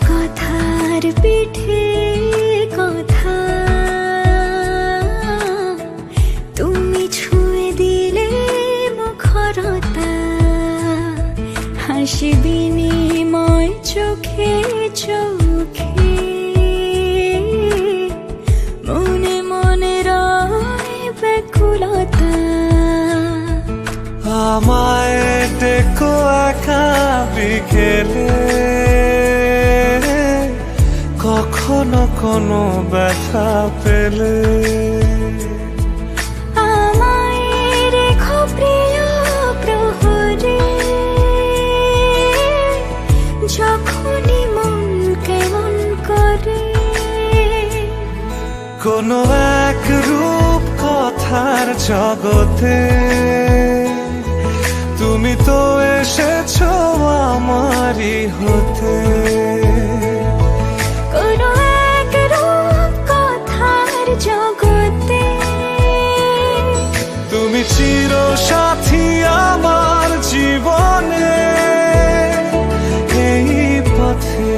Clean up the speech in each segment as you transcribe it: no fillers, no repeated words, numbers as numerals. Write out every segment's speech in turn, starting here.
কথার পিঠে কথা, তুমি ছুঁয়ে দিলে মুখরতা, হাসি বিনিময় চোখে চোখে, মনে মনে রয় ব্যাকুলতা। আমায় ডেকো একা বিকেলে, কখনো কোনো ব্যথা পেলে, আমায় রেখো প্রিয় প্রহরে, যখনই মন কেমন করে। কোনো এক রূপ কথার জগতে তুমি তো এসেছো আমারই হতে। কোনো এক রূপ কথার জগতে তুমি চির সাথী আমার জীবনে, এই পথে।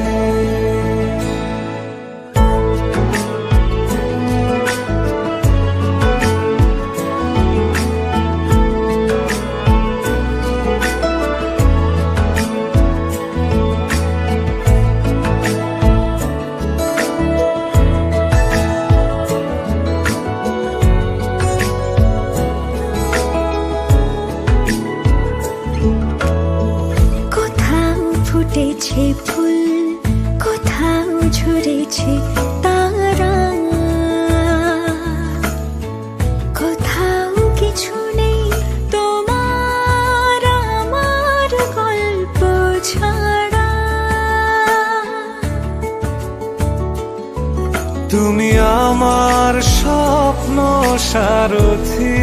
ফুটেছে ফুল, কোথাও ঝরেছে তারা, কোথাও কিছু নেই তোমার আমার গল্প ছাড়া। তুমি আমার স্বপ্ন সারথি,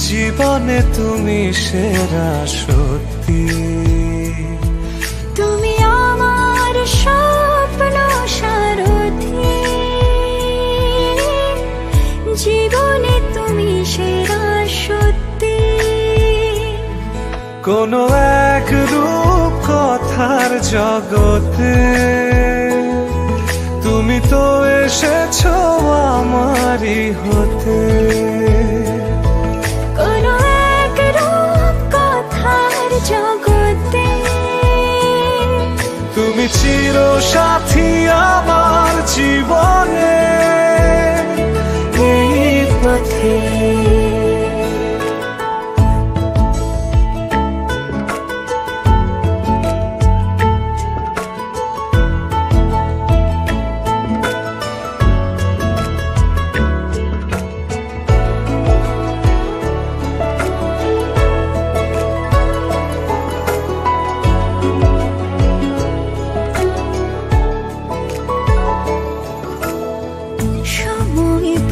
জীবনে তুমি সেরা সত্যি। তুমি আমার স্বপ্ন সারথি, জীবনে তুমি সেরা সত্যি। কোনো এক রূপ কথার জগতে তুমি তো এসেছো আমারই হতে। কোনো এক রূপ কথার জগতে তুমি চির সাথী আমার জীবনে, এই পথে।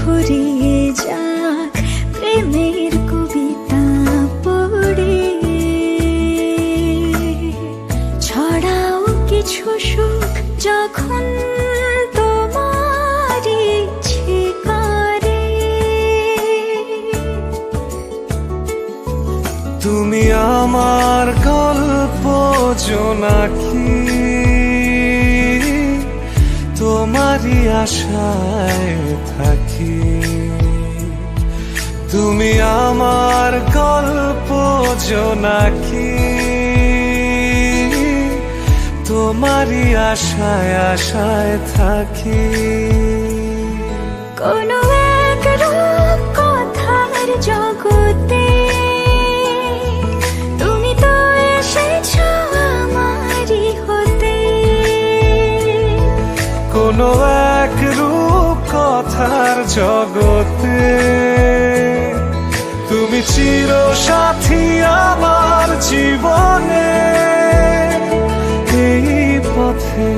ফুরিয়ে যাক প্রেমের কবিতা পড়ে, ছড়াও কিছু সুখ যখন তোমার ইচ্ছে করে। তুমি আমার গল্প জোনাকি, তোমারই আশায় থাকি। তুমি আমার গল্প জোনাকি, তোমারই আশায় আশায় থাকি। কোনো এক রূপ কথার জগতে তুমি তো এসেছো আমারই হতে। কোনো এক রূপ কথার জগতে তুমি চির সাথী আমার জীবনে, এই পথে।